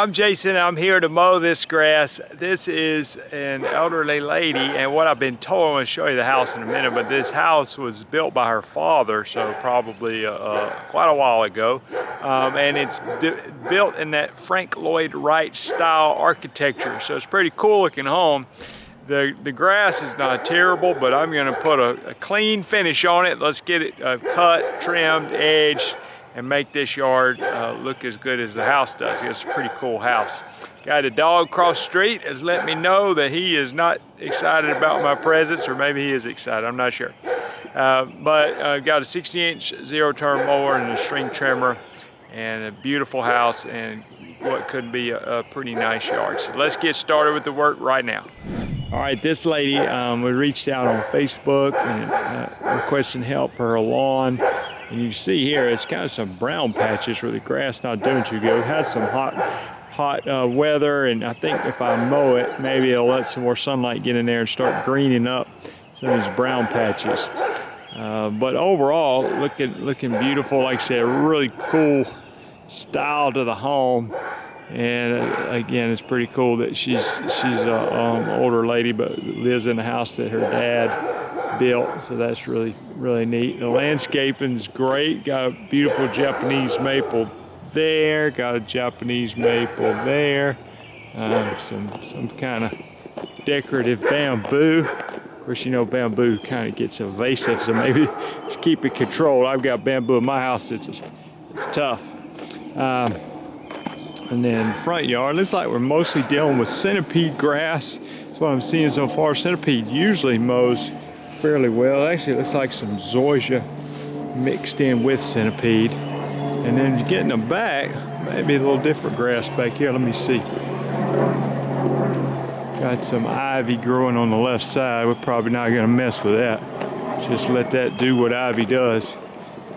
I'm Jason. I'm here to mow this grass. This is an elderly lady, and what I've been told, I'm going to show you the house in a minute, but this house was built by her father, so probably quite a while ago. And it's built in that Frank Lloyd Wright style architecture, so it's a pretty cool looking home. The grass is not terrible, but I'm going to put a clean finish on it. Let's get it cut, trimmed, edged, and make this yard look as good as the house does. It's a pretty cool house. Got a dog across the street has let me know that he is not excited about my presence, or maybe he is excited, I'm not sure. But I've got a 60-inch zero-turn mower and a string trimmer and a beautiful house and what could be a pretty nice yard. So let's get started with the work right now. All right, this lady, we reached out on Facebook and requesting help for her lawn. And you see here, it's kind of some brown patches where the grass not doing too good. We had some hot weather, and I think if I mow it, maybe it'll let some more sunlight get in there and start greening up some of these brown patches. But overall, looking beautiful. Like I said, a really cool style to the home. And again, it's pretty cool that she's an older lady, but lives in a house that her dad built, so that's really neat. The landscaping is great. Got a beautiful Japanese maple there, got a Japanese maple there, some kind of decorative bamboo. Of course, you know bamboo kind of gets invasive, so maybe just keep it controlled. I've got bamboo in my house. It's tough. And then front yard, looks like we're mostly dealing with centipede grass. That's what I'm seeing so far. Centipede usually mows fairly well. Actually, it looks like some zoysia mixed in with centipede. And then you get in the back, maybe a little different grass back here. Let me see. Got some ivy growing on the left side. We're probably not going to mess with that. Just let that do what ivy does.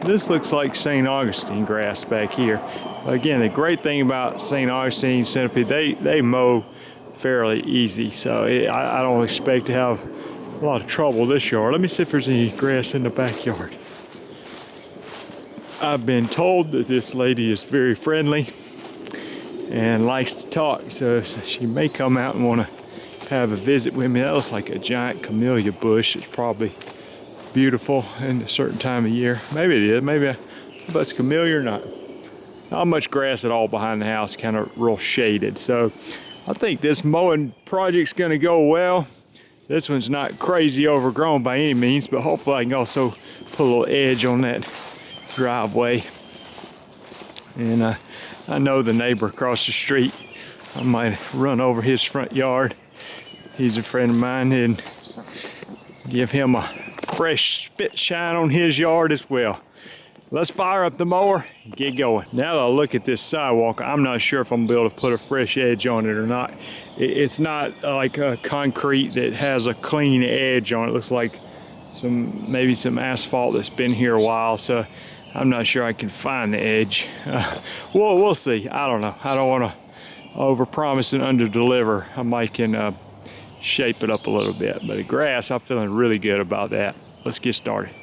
This looks like St Augustine grass back here. Again, the great thing about St Augustine centipede, they mow fairly easy. So I don't expect to have a lot of trouble this yard. Let me see if there's any grass in the backyard. I've been told that this lady is very friendly and likes to talk, so she may come out and want to have a visit with me. That looks like a giant camellia bush. It's probably beautiful in a certain time of year. Maybe it is. Maybe but it's camellia or not. Not much grass at all behind the house, kind of real shaded. So I think this mowing project's going to go well. This one's not crazy overgrown by any means, but hopefully I can also put a little edge on that driveway. And I know the neighbor across the street. I might run over his front yard. He's a friend of mine, and give him a fresh spit shine on his yard as well. Let's fire up the mower and get going. Now that I look at this sidewalk, I'm not sure if I'm gonna be able to put a fresh edge on it or not. It's not like a concrete that has a clean edge on it. It looks like maybe some asphalt that's been here a while, so I'm not sure I can find the edge. We'll see. I don't know. I don't want to overpromise and underdeliver. I might can shape it up a little bit, but the grass, I'm feeling really good about that. Let's get started.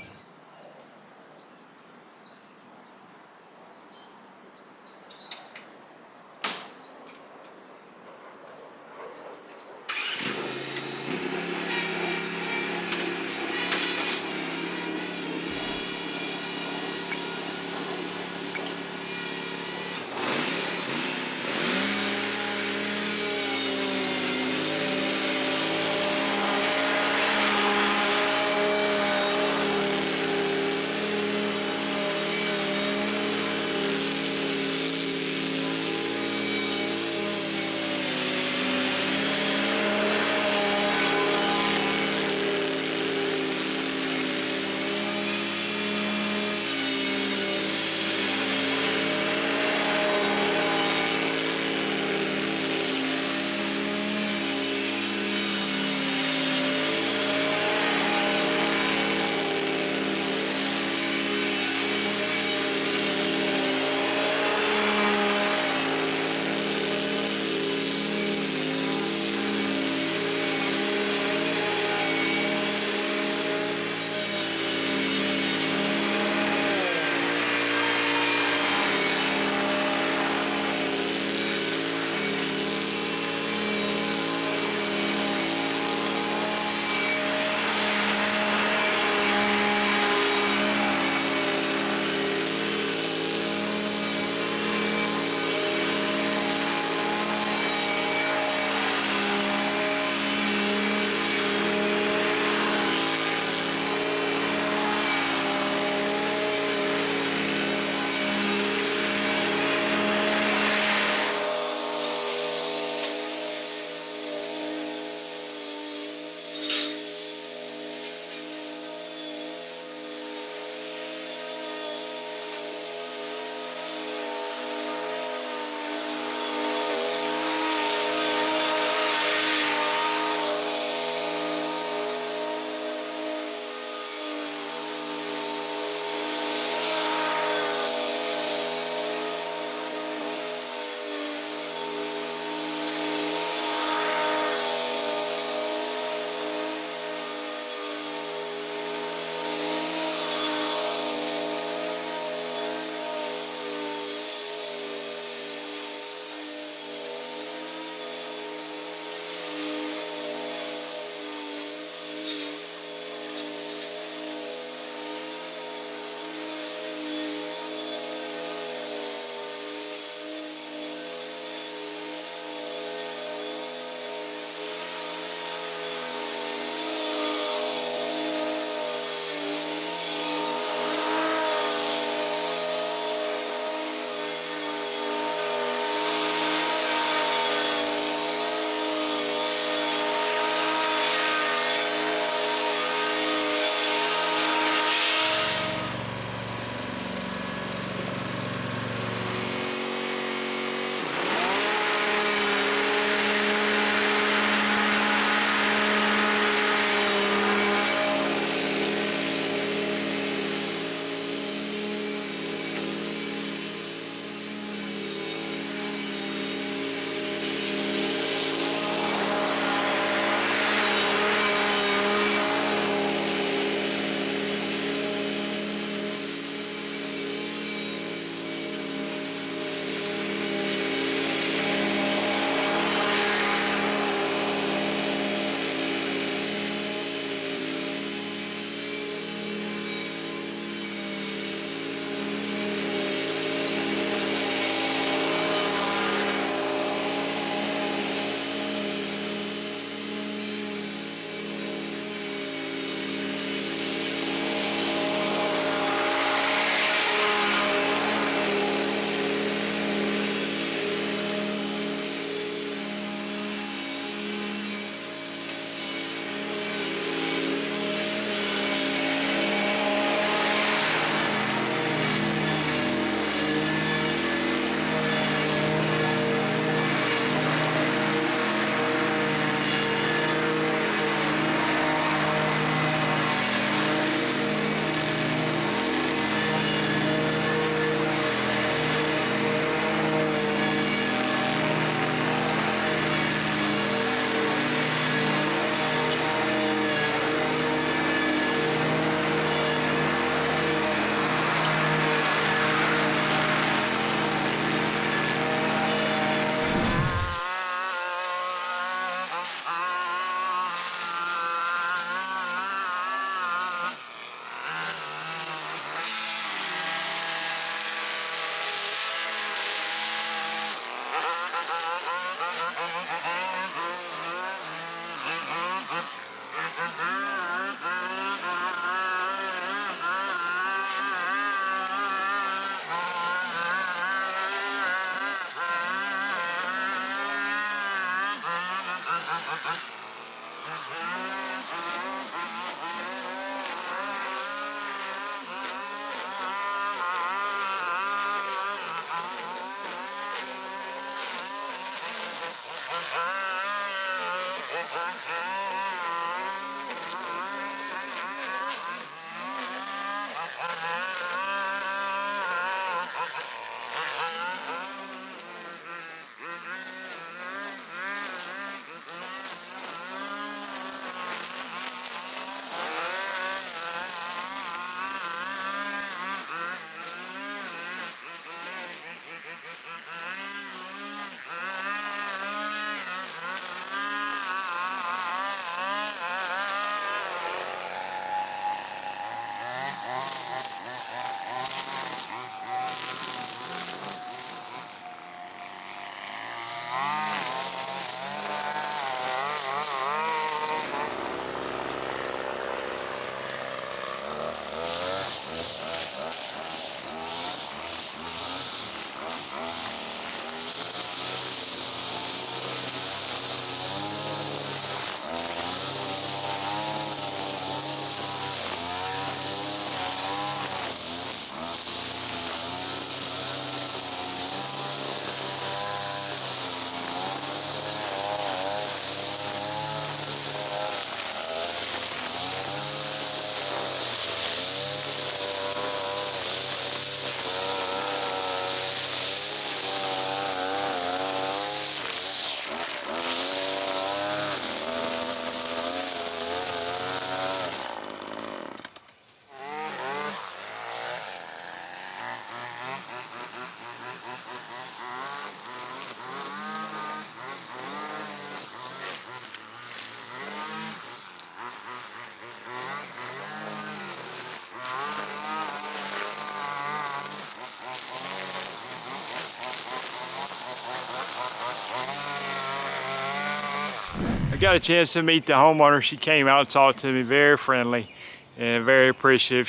got a chance to meet the homeowner. She came out and talked to me, very friendly and very appreciative.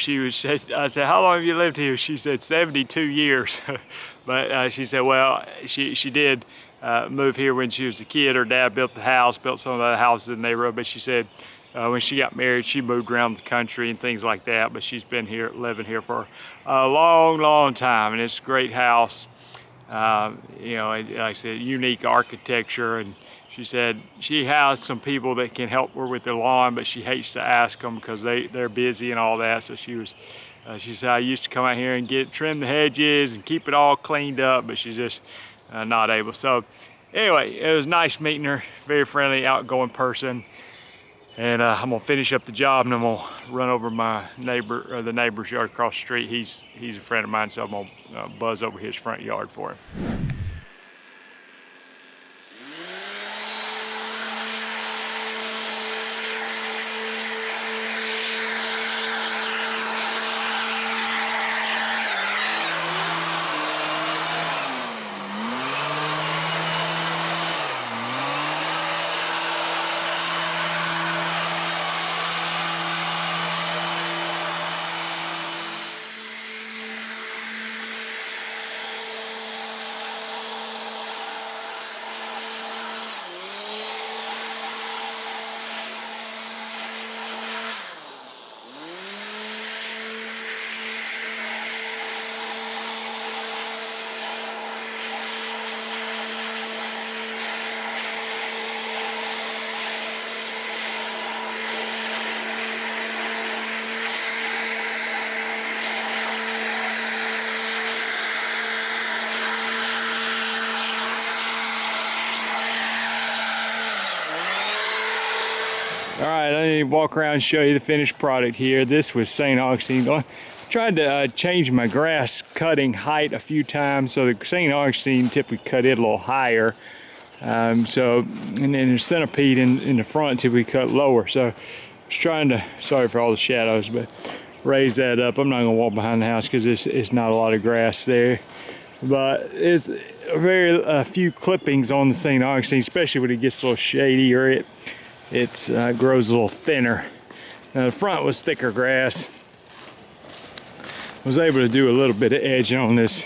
I said, how long have you lived here? She said 72 years. But she said, well, she did move here when she was a kid. Her dad built the house, built some of the houses in the neighborhood, but she said when she got married, she moved around the country and things like that, but she's been here, living here for a long, long time, and it's a great house. You know, like I said, unique architecture, and she said she has some people that can help her with the lawn, but she hates to ask them because they're busy and all that. So she said, I used to come out here and trim the hedges and keep it all cleaned up, but she's just not able. So anyway, it was nice meeting her, very friendly, outgoing person. And I'm gonna finish up the job, and I'm gonna run over my neighbor, or the neighbor's yard across the street. He's a friend of mine, so I'm gonna buzz over his front yard for him. All right, I need to walk around and show you the finished product here. This was St. Augustine. I tried to change my grass cutting height a few times, so the St. Augustine typically cut it a little higher. And then the centipede in the front typically cut lower. So I was trying to, sorry for all the shadows, but raise that up. I'm not gonna walk behind the house because it's not a lot of grass there. But it's a few clippings on the St. Augustine, especially when it gets a little shady or it grows a little thinner. Now the front was thicker grass. Was able to do a little bit of edging on this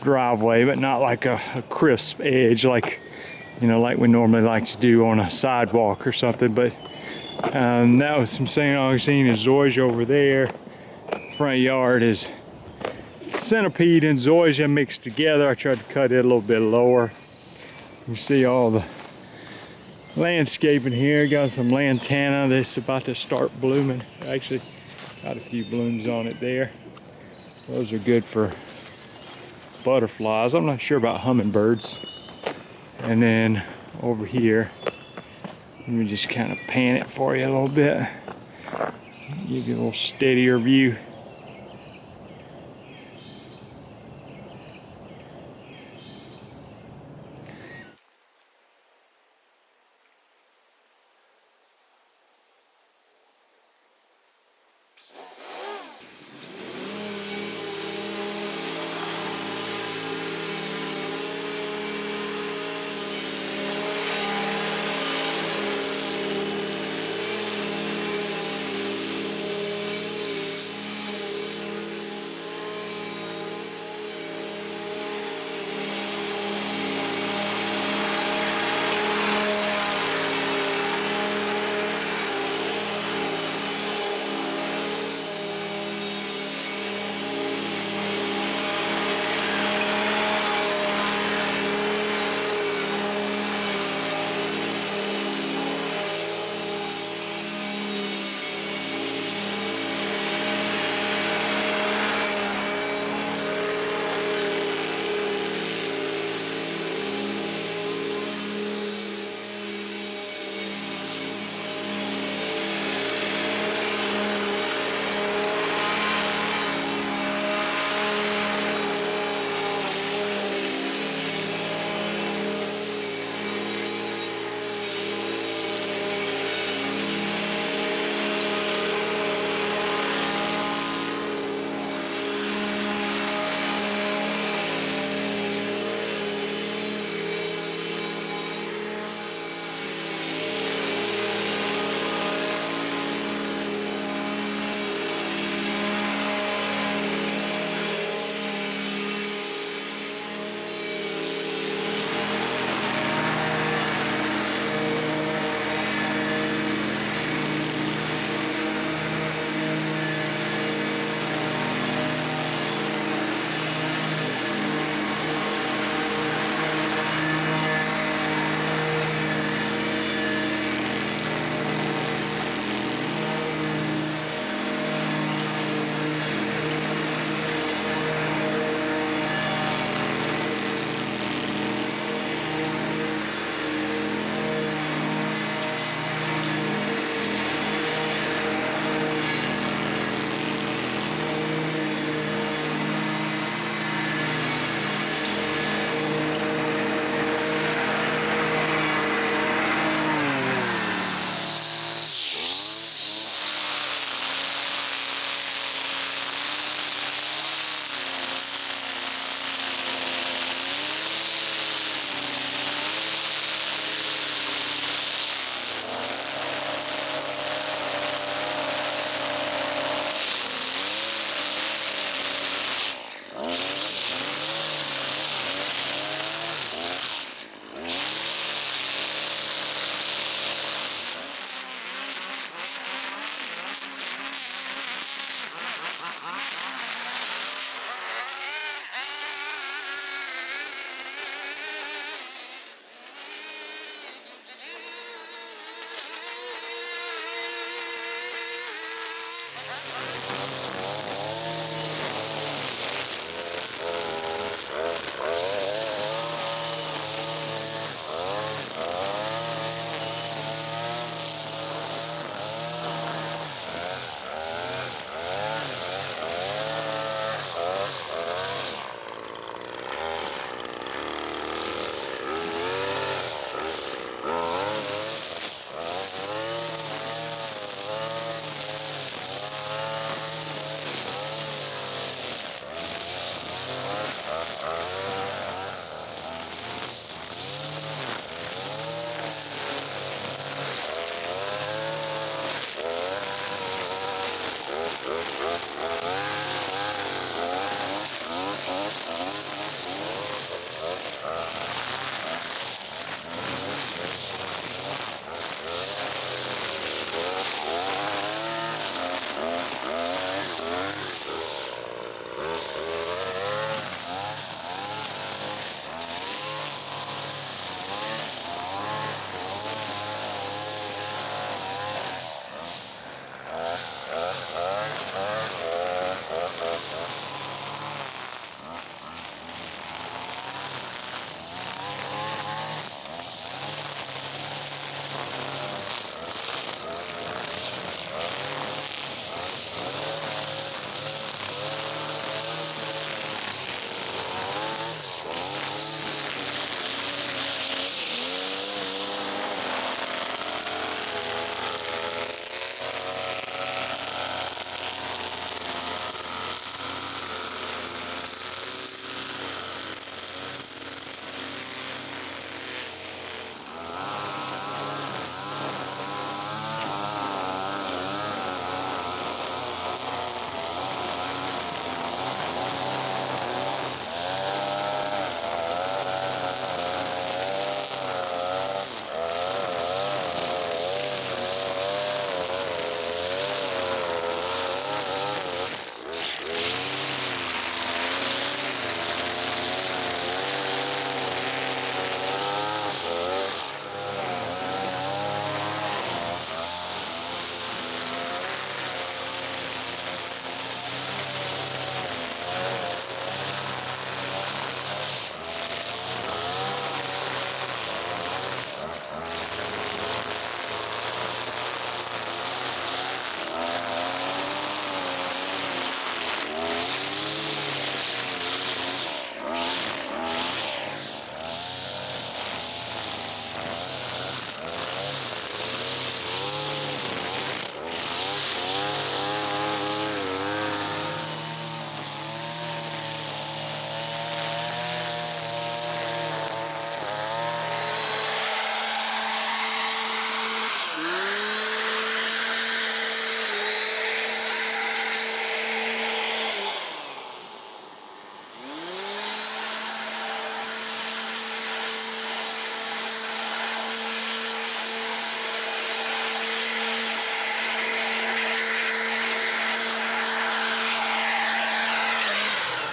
driveway, but not like a crisp edge like, you know, like we normally like to do on a sidewalk or something. But that was some St. Augustine and zoysia over there. Front yard is centipede and zoysia mixed together. I tried to cut it a little bit lower. You see all the landscaping here. Got some lantana that's about to start blooming. Actually got a few blooms on it there. Those are good for butterflies. I'm not sure about hummingbirds. And then over here, let me just kind of pan it for you a little bit, give you a little steadier view.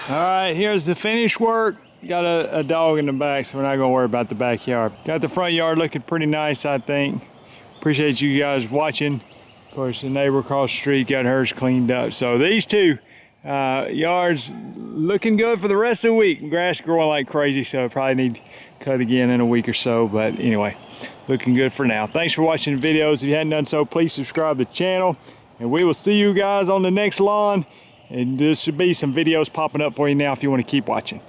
All right, here's the finished work. Got a dog in the back, so we're not gonna worry about the backyard. Got the front yard looking pretty nice, I think. Appreciate you guys watching. Of course, the neighbor across the street got hers cleaned up. So these two yards looking good for the rest of the week. Grass growing like crazy, so probably need to cut again in a week or so. But anyway, looking good for now. Thanks for watching the videos. If you hadn't done so, please subscribe to the channel. And we will see you guys on the next lawn. And there should be some videos popping up for you now if you want to keep watching.